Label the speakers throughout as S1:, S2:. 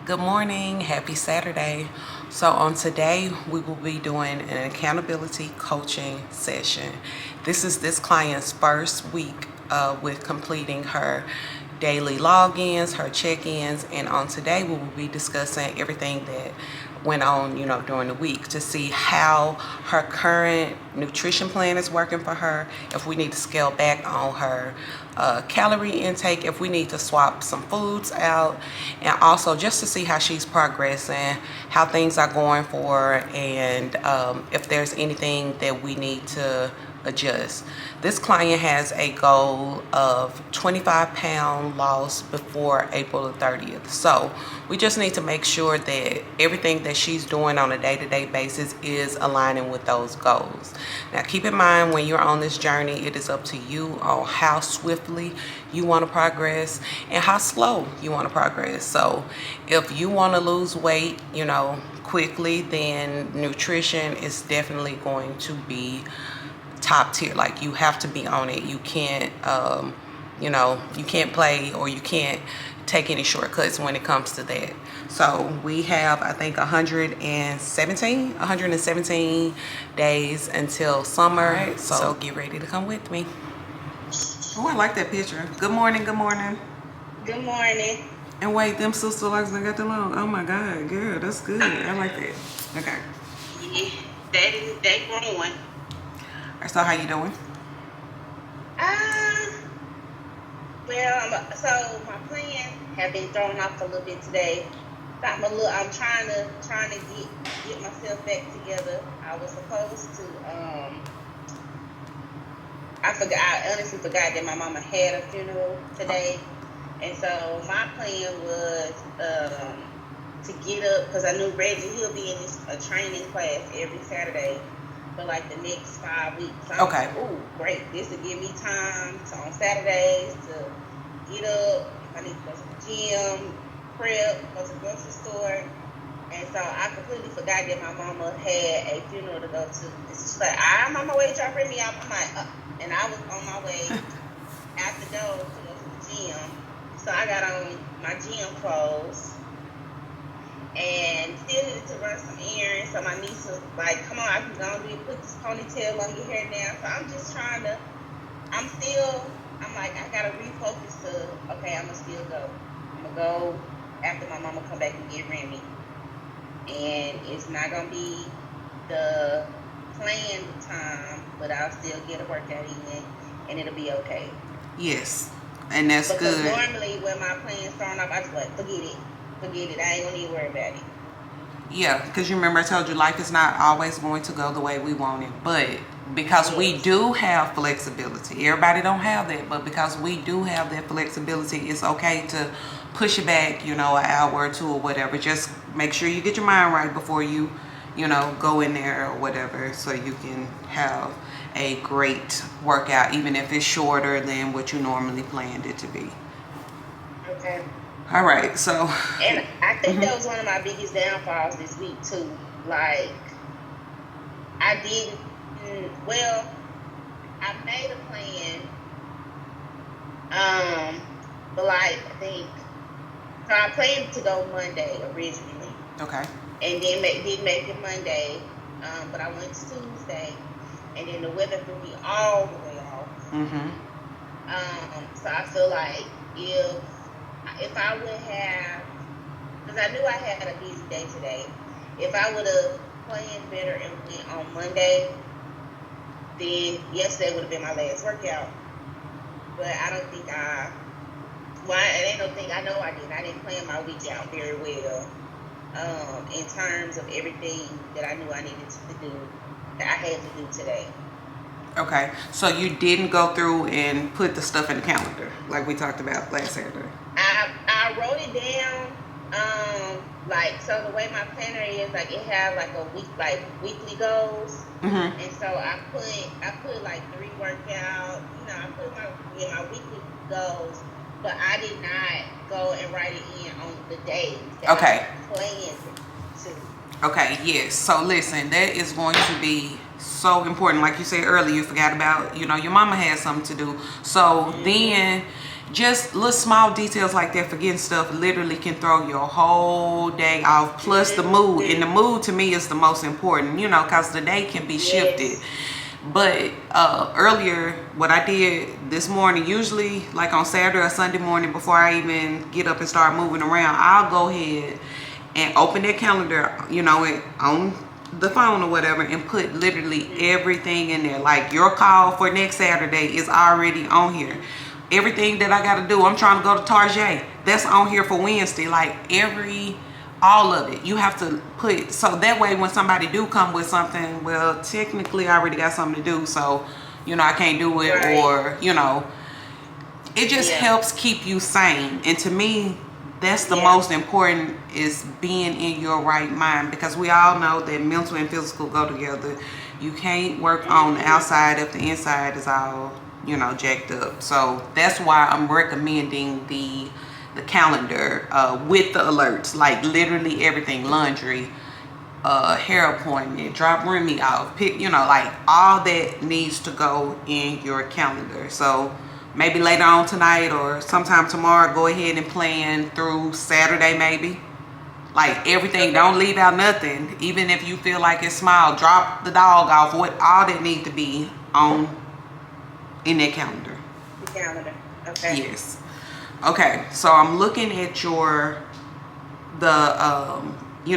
S1: Good morning, happy Saturday. So on today, we will be doing an accountability coaching session. This is this client's first week with completing her daily logins, her check-ins, and on today we will be discussing everything that went on, during the week to see how her current nutrition plan is working for her, if we need to scale back on her calorie intake, if we need to swap some foods out, and also just to see how she's progressing, how things are going for her, and if there's anything that we need to adjust. This client has a goal of 25-pound loss before April the 30th. So we just need to make sure that everything that she's doing on a day-to-day basis is aligning with those goals. Now keep in mind, when you're on this journey, it is up to you on how swiftly you want to progress and how slow you want to progress. So if you want to lose weight, quickly, then nutrition is definitely going to be top tier. Like, you have to be on it. You can't you can't play, or you can't take any shortcuts when it comes to that. So we have, I think, 117 days until summer. Right, so get ready to come with me. Oh, I like that picture. Good morning.
S2: Good morning.
S1: And wait, them sister likes I got them on. Oh my God, girl, that's good. I like that. Okay.
S2: Yeah, they growing.
S1: So how you doing?
S2: Well, so my plan have been thrown off a little bit today. I'm trying to get myself back together. I was supposed to I honestly forgot that my mama had a funeral today, and so my plan was to get up, because I knew Reggie, he'll be in a training class every Saturday for like the next 5 weeks. So
S1: okay.
S2: Oh, great. This will give me time on Saturdays to get up. If I need to go to the gym, prep, go to the grocery store. And so I completely forgot that my mama had a funeral to go to. And she's like, I'm on my way to dropping me off. I'm like, and I was on my way out the door to go to the gym. So I got on my gym clothes and still needed to run some errands. So my niece was like, come on, I can go and put this ponytail on your hair now. So I'm just I'm like, I gotta refocus to, okay, I'm gonna still go. I'm gonna go after my mama come back and get Remy. And it's not gonna be the planned time, but I'll still get a workout in and it'll be okay.
S1: Yes. And that's
S2: because
S1: good.
S2: Because normally when my plan's thrown off, I just like, forget it. I ain't gonna even worry about it.
S1: Yeah, because you remember I told you life is not always going to go the way we want it, but because we do have flexibility, everybody don't have that, but because we do have that flexibility, it's okay to push it back, an hour or two or whatever. Just make sure you get your mind right before you go in there or whatever, so you can have a great workout, even if it's shorter than what you normally planned it to be.
S2: Okay.
S1: All right, so.
S2: And I think that was one of my biggest downfalls this week too. Like, I made a plan. But like, so I planned to go Monday originally.
S1: Okay.
S2: And then didn't make it Monday. But I went Tuesday, and then the weather threw me all the way off. So I feel like if I would have, because I knew I had a busy day today, if I would have planned better and went on Monday, then yesterday would have been my last workout. But I don't think I know I didn't. I didn't plan my week out very well in terms of everything that I knew I needed to do, that I had to do today.
S1: Okay, so you didn't go through and put the stuff in the calendar like we talked about last Saturday.
S2: I wrote it down. So the way my planner is, like, it have like a week, like weekly goals. And so I put like 3 workouts. I put my weekly goals, but I did not go and write it in on the days that I planned to.
S1: Okay, yes. So listen, that is going to be so important. Like you said earlier, you forgot about, your mama had something to do. So then just little small details like that, forgetting stuff literally can throw your whole day off. Plus the mood, and the mood to me is the most important, you know, because the day can be shifted. But earlier, what I did this morning, usually like on Saturday or Sunday morning before I even get up and start moving around, I'll go ahead and open that calendar, you know, on the phone or whatever, and put literally everything in there. Like your call for next Saturday is already on here. Everything that I got to do, I'm trying to go to Target, that's on here for Wednesday. Like all of it, you have to put, so that way when somebody do come with something, well, technically I already got something to do, so, you know, I can't do it, right. Or, you know, it just helps keep you sane. And to me, that's the most important, is being in your right mind, because we all know that mental and physical go together. You can't work on the outside if the inside is all, you know, jacked up. So that's why I'm recommending the calendar with the alerts, like literally everything: laundry, hair appointment, drop Remy off, pick, you know, like all that needs to go in your calendar. So maybe later on tonight or sometime tomorrow, go ahead and plan through Saturday maybe. Like everything, don't leave out nothing. Even if you feel like it's small, drop the dog off, what all that need to be on in that calendar.
S2: The calendar, okay.
S1: Yes. Okay, so I'm looking at you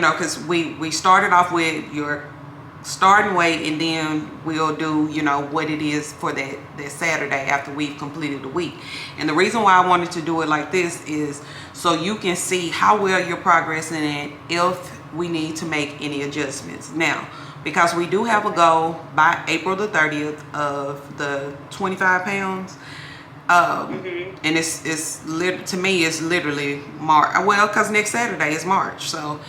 S1: know, because we started off with your starting weight, and then we'll do, you know, what it is for that Saturday after we've completed the week. And the reason why I wanted to do it like this is so you can see how well you're progressing and if we need to make any adjustments. Now, because we do have a goal by April the 30th of the 25 pounds. And it's to me, it's literally March. Well, because next Saturday is March, so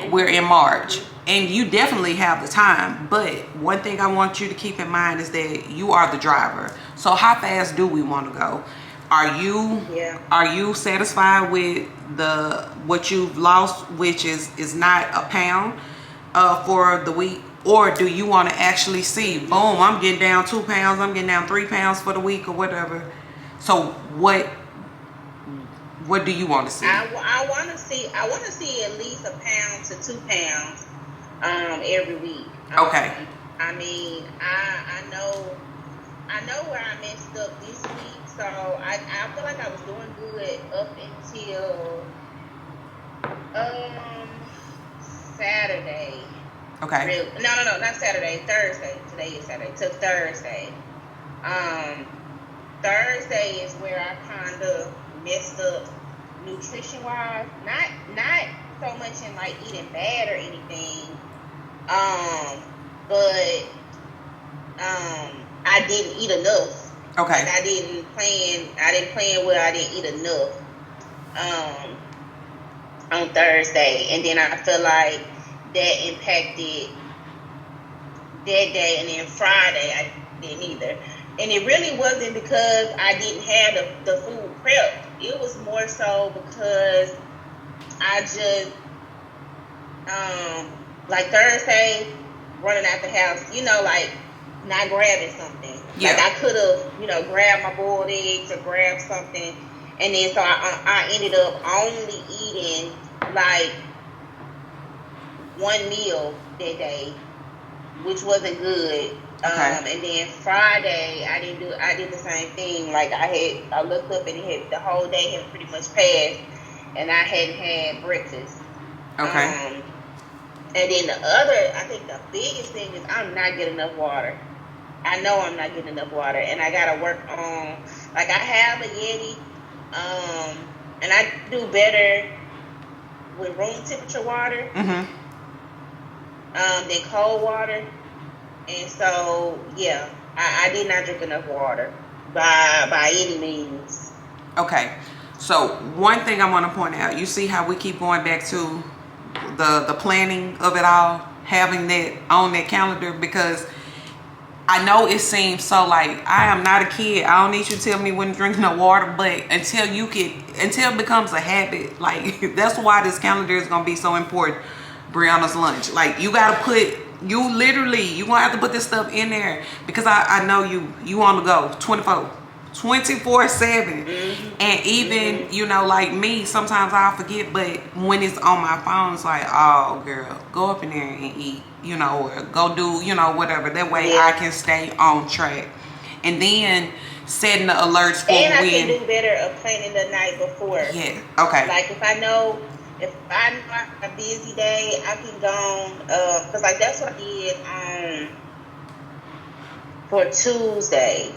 S1: we're in March, and you definitely have the time. But one thing I want you to keep in mind is that you are the driver. So how fast do we want to go? Are you satisfied with what you've lost, which is not a pound for the week? Or do you want to actually see, boom, I'm getting down 2 pounds, I'm getting down 3 pounds for the week or whatever? So what do you want to see?
S2: I want to see at least 1 pound to 2 pounds every week.
S1: Okay.
S2: I mean, I know where I messed up this week, so I feel like I was doing good up until Saturday.
S1: Okay.
S2: No, not Saturday. Thursday. Today is Saturday. To Thursday. Thursday is where I kind of messed up nutrition-wise. Not so much in like eating bad or anything. But I didn't eat enough.
S1: Okay.
S2: Like I didn't plan well. I didn't eat enough on Thursday, and then I feel like that impacted that day. And then Friday I didn't either. And it really wasn't because I didn't have the food prepped. It was more so because I just, like Thursday, running out the house, you know, like not grabbing something.
S1: Yeah.
S2: Like I could have, you know, grabbed my boiled eggs or grabbed something. And then so I ended up only eating like one meal that day, which wasn't good.
S1: Okay.
S2: And then Friday, I did the same thing. Like I looked up and the whole day had pretty much passed, and I hadn't had breakfast.
S1: Okay.
S2: And then I think the biggest thing is I'm not getting enough water. I know I'm not getting enough water, and I gotta work on. Like I have a Yeti, and I do better with room temperature water than cold water. And so, yeah, I did not drink enough water by any means.
S1: Okay. So one thing I want to point out, you see how we keep going back to the planning of it all, having that on that calendar, because I know it seems so like I am not a kid. I don't need you to tell me when to drink no water, but until it becomes a habit, like that's why this calendar is going to be so important. Brianna's lunch. Like you got to put, you gonna have to put this stuff in there, because I know you on the go 24. 24/7. And even, you know, like me, sometimes I'll forget, but when it's on my phone, it's like, oh, girl, go up in there and eat, you know, or go do, you know, whatever. That way I can stay on track. And then setting the alerts for
S2: and
S1: when.
S2: I can do better of planning the night before.
S1: Yeah, okay.
S2: Like if I know I have a busy day, I can go because like that's what I did for Tuesday.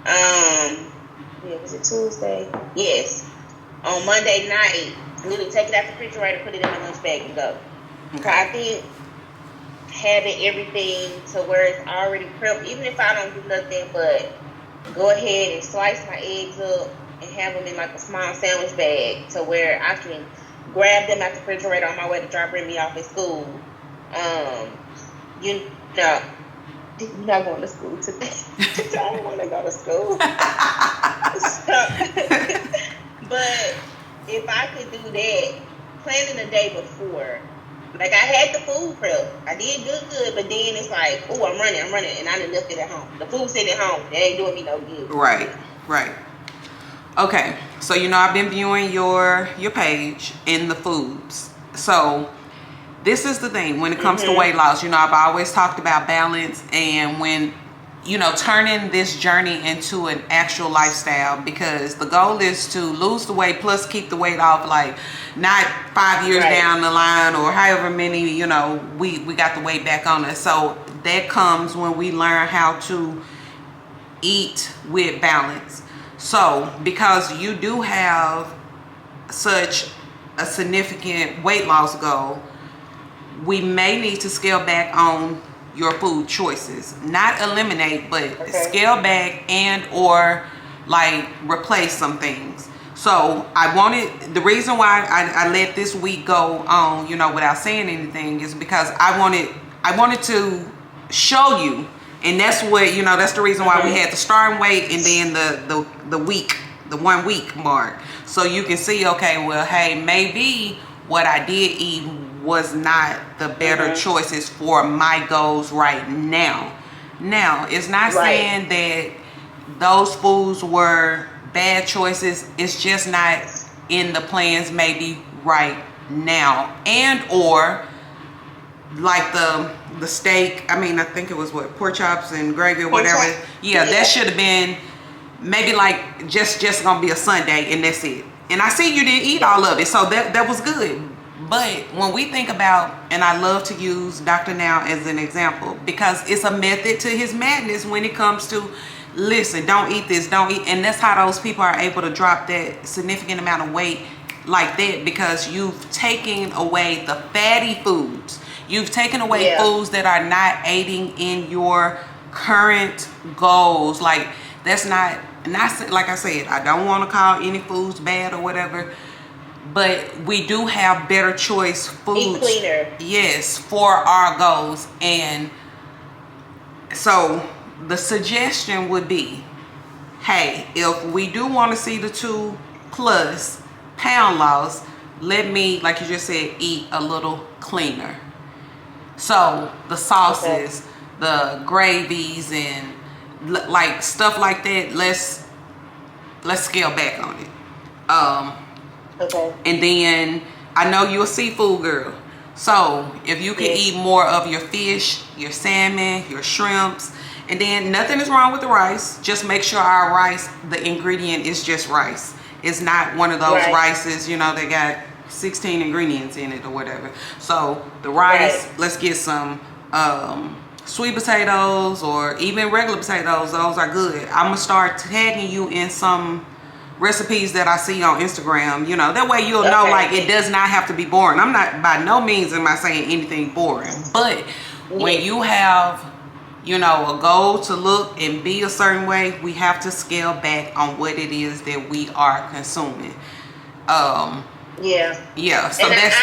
S2: Yeah, was it Tuesday? Yes. On Monday night, literally take it out the refrigerator, put it in my lunch bag, and go.
S1: Okay.
S2: So I think having everything to where it's already prepped, even if I don't do nothing but go ahead and slice my eggs up and have them in like a small sandwich bag to where I can grab them out the refrigerator on my way to bring me off at school. You know, you're not going to school today. I don't want to go to school. But if I could do that, planning the day before, like I had the food prep, I did good, but then it's like, oh, I'm running, and I done left it at home. The food's sitting at home, that ain't doing me no good.
S1: Right. Okay, so you know I've been viewing your page in the foods. So this is the thing when it comes to weight loss. You know, I've always talked about balance, and when, you know, turning this journey into an actual lifestyle, because the goal is to lose the weight plus keep the weight off, like not 5 years down the line or however many, you know, we got the weight back on us. So that comes when we learn how to eat with balance. So because you do have such a significant weight loss goal, we may need to scale back on your food choices. Not eliminate, but scale back and or like replace some things. So the reason why I let this week go on, you know, without saying anything is because I wanted to show you. And that's what, you know, that's the reason why we had the starting weight and then the 1 week mark. So you can see, okay, well, hey, maybe what I did eat was not the better choices for my goals right now. Now, it's not saying that those foods were bad choices. It's just not in the plans maybe right now. And or like the steak, I mean, I think it was pork chops and gravy or whatever. Yeah, that should have been maybe like just gonna be a Sunday and that's it. And I see you didn't eat all of it, so that was good. But when we think about, and I love to use Dr. Now as an example because it's a method to his madness when it comes to, listen, don't eat this, don't eat. And that's how those people are able to drop that significant amount of weight like that, because you've taken away the fatty foods. You've taken away foods that are not aiding in your current goals. Like that's not like I said, I don't want to call any foods bad or whatever, but we do have better choice foods.
S2: Eat cleaner.
S1: Yes, for our goals. And so the suggestion would be, hey, if we do want to see the 2+ pound loss, let me, like you just said, eat a little cleaner. So the sauces, the gravies, and like stuff like that, let's scale back on it. And then I know you're a seafood girl, so if you can eat more of your fish, your salmon, your shrimps, and then nothing is wrong with the rice. Just make sure our rice, the ingredient is just rice. It's not one of those rices, you know, they got 16 ingredients in it or whatever. So the rice, let's get some sweet potatoes or even regular potatoes. Those are good. I'm gonna start tagging you in some recipes that I see on Instagram, you know, that way you'll know, like, it does not have to be boring. I'm not, by no means am I saying anything boring, but when you have, you know, a goal to look and be a certain way, we have to scale back on what it is that we are consuming. So
S2: and
S1: that's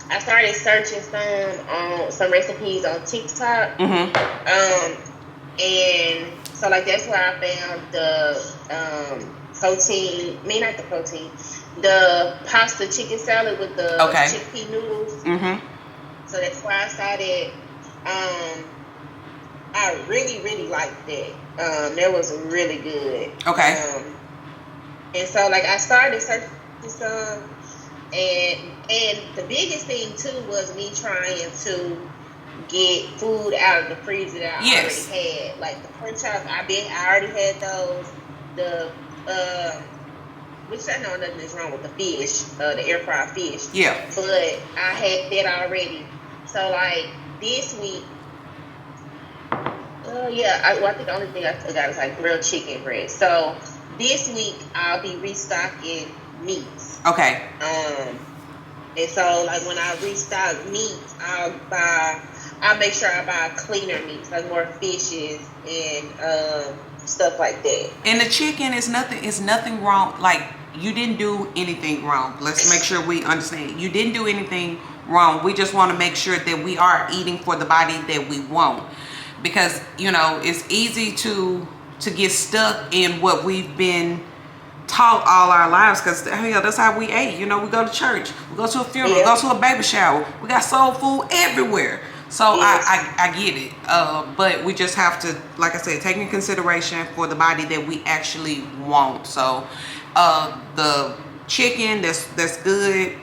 S2: I started searching some recipes on TikTok. And so like that's where I found the the pasta chicken salad with the chickpea noodles. So that's why I started I really, really liked that. That was really good.
S1: Okay.
S2: And so like I started searching some, and the biggest thing too was me trying to get food out of the freezer that I
S1: Yes.
S2: already had. Like the pork chops, I already had those. The which I know nothing is wrong with the fish, the air fried fish.
S1: Yeah.
S2: But I had that already. So like this week, I think the only thing I forgot is like grilled chicken breast. So this week I'll be restocking meats.
S1: Okay.
S2: And so like when I restock meats, I'll make sure I buy cleaner meats, like more fishes and stuff like that.
S1: And the chicken is nothing wrong. Like, you didn't do anything wrong. Let's make sure we understand. You didn't do anything wrong. We just want to make sure that we are eating for the body that we want. Because, it's easy to get stuck in what we've been taught all our lives, because that's how we ate. We go to church, we go to a funeral, go to a baby shower, we got soul food everywhere. So yes. I get it, but we just have to, like I said, take into consideration for the body that we actually want. So the chicken, that's good.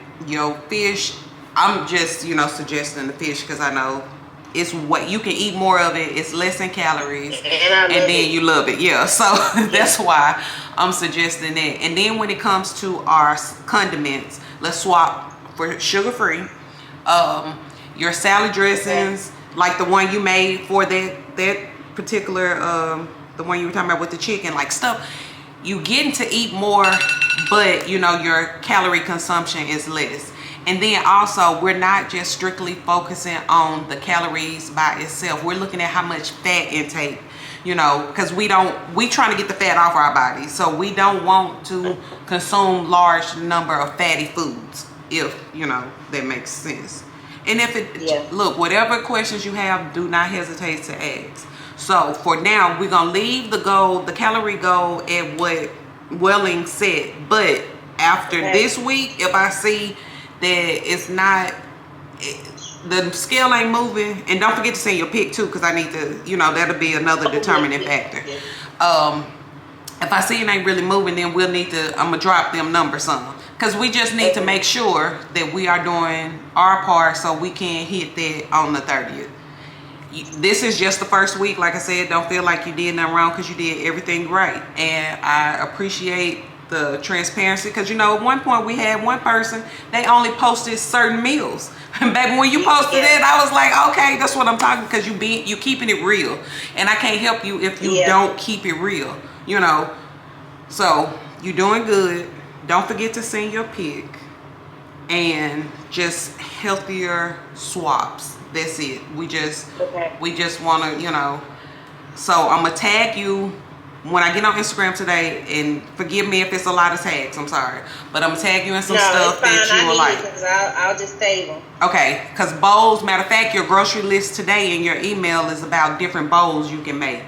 S1: Fish, I'm just suggesting the fish because I know it's what you can eat more of it. It's less in calories, and then you love it. Yeah, so that's why I'm suggesting that. And then when it comes to our condiments, let's swap for sugar-free. Your salad dressings, like the one you made for that particular, the one you were talking about with the chicken, like stuff, you getting to eat more, but your calorie consumption is less. And then also, we're not just strictly focusing on the calories by itself. We're looking at how much fat intake, because we trying to get the fat off our bodies. So we don't want to consume large number of fatty foods, if, that makes sense. And if look, whatever questions you have, do not hesitate to ask. So for now, we're going to leave the calorie goal at what Welling said. But after this week, if I see that it's not, the scale ain't moving, and don't forget to send your pic too, because I need to, that'll be another determining factor. If I see it ain't really moving, then I'm gonna drop them numbers some, because we just need to make sure that we are doing our part so we can hit that on the 30th. This is just the first week. Like I said, don't feel like you did nothing wrong, because you did everything right, and I appreciate the transparency, because at one point we had one person, they only posted certain meals, and baby, when you posted it, I was like, okay, that's what I'm talking, because you keeping it real, and I can't help you if you don't keep it real, so you're doing good. Don't forget to send your pic, and just healthier swaps. That's it. We just want to, so I'm gonna tag you when I get on Instagram today, and forgive me if it's a lot of tags, I'm sorry, but I'm gonna tag you in some stuff that you will like.
S2: I'll just save them.
S1: Okay, because bowls, matter of fact, your grocery list today in your email is about different bowls you can make.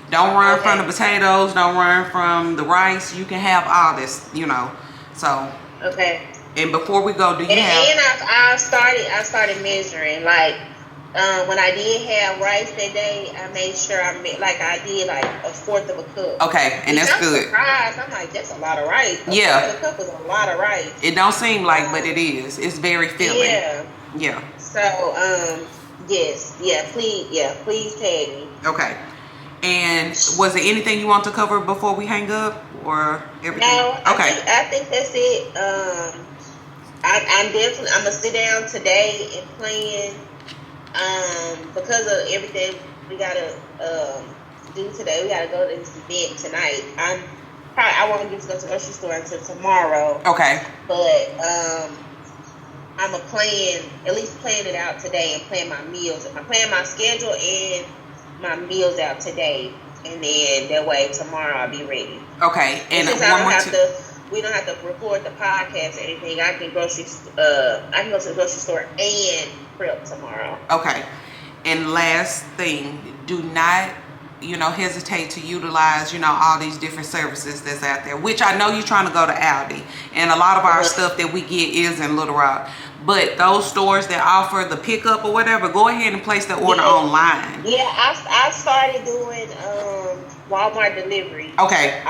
S1: Don't run from the potatoes, don't run from the rice. You can have all this, so. Okay. And before we go,
S2: And I started measuring, like, when I did have rice that day, I made sure I did like a fourth of a cup.
S1: Okay, and that's good.
S2: I'm surprised. I'm like, that's a lot of rice.
S1: Yeah.
S2: A cup is a lot of rice.
S1: It don't seem like, but it is. It's very filling. Yeah.
S2: So, please tag me.
S1: Okay. And was there anything you want to cover before we hang up, or everything?
S2: No.
S1: Okay.
S2: I think that's it. I'm gonna sit down today and plan. Because of everything we gotta do today, we gotta go to this event tonight. I won't get to go to the grocery store until tomorrow.
S1: Okay.
S2: But I'm gonna at least plan it out today and plan my meals. I plan my schedule and my meals out today, and then that way tomorrow I'll be ready.
S1: Okay. And
S2: we don't have to record the podcast or anything. I can go to the grocery store and prep tomorrow.
S1: Okay. And last thing, do not hesitate to utilize, all these different services that's out there, which I know you're trying to go to Aldi, and a lot of our stuff that we get is in Little Rock. But those stores that offer the pickup or whatever, go ahead and place the order online.
S2: Yeah, I started doing Walmart delivery.
S1: Okay.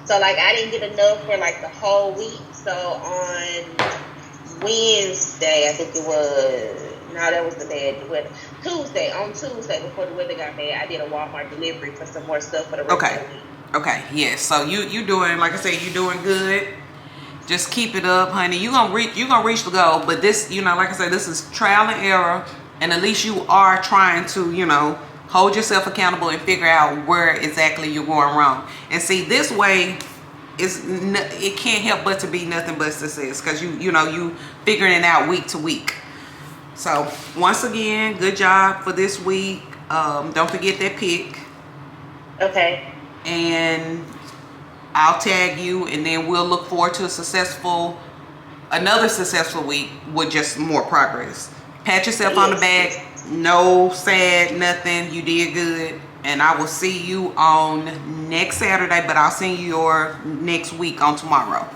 S2: So like I didn't get enough for like the whole week. So on Wednesday, I think it was. No, that was the bad weather. On Tuesday, before the weather got bad, I did a Walmart delivery for some more stuff for the rest of the week.
S1: Okay, yes. So you doing, like I said, you doing good. Just keep it up, honey. You gonna reach the goal. But this, like I said, this is trial and error, and at least you are trying to, hold yourself accountable and figure out where exactly you're going wrong. And see, this way, it can't help but to be nothing but success, because you figuring it out week to week. So once again, good job for this week. Don't forget that pick.
S2: Okay.
S1: And I'll tag you, and then we'll look forward to another successful week with just more progress. Pat yourself on the back. No sad, nothing. You did good. And I will see you on next Saturday, but I'll send you your next week on tomorrow.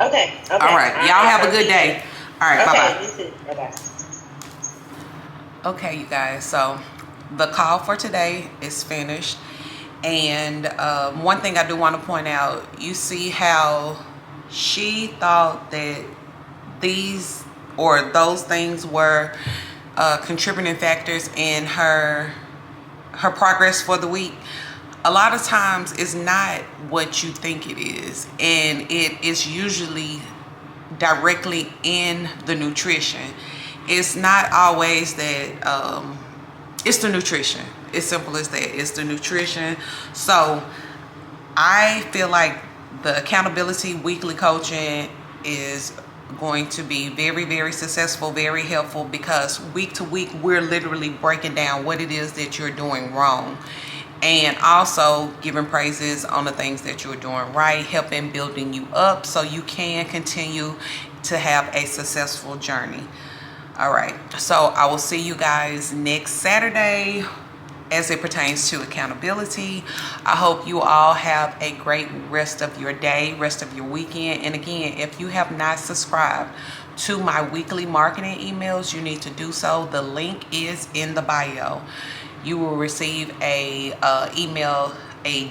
S2: Okay.
S1: All right. Y'all have a good day. All right. Bye-bye.
S2: You too. Bye-bye.
S1: Okay, you guys. So the call for today is finished. And one thing I do want to point out, you see how she thought that these or those things were contributing factors in her progress for the week. A lot of times it's not what you think it is, and it is usually directly in the nutrition. It's not always that it's the nutrition. It's simple as that. It's the nutrition. So I feel like the accountability weekly coaching is going to be very, very successful, very helpful, because week to week we're literally breaking down what it is that you're doing wrong, and also giving praises on the things that you're doing right, helping building you up so you can continue to have a successful journey. All right, so I will see you guys next Saturday as it pertains to accountability. I hope you all have a great rest of your day, rest of your weekend. And again, if you have not subscribed to my weekly marketing emails, you need to do so. The link is in the bio. You will receive a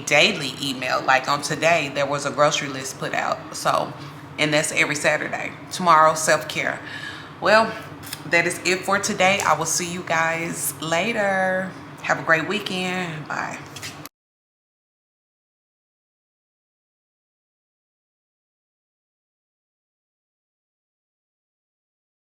S1: daily email. Like on today, there was a grocery list put out. So, and that's every Saturday. Tomorrow, self-care. Well, that is it for today. I will see you guys later. Have a great weekend. Bye.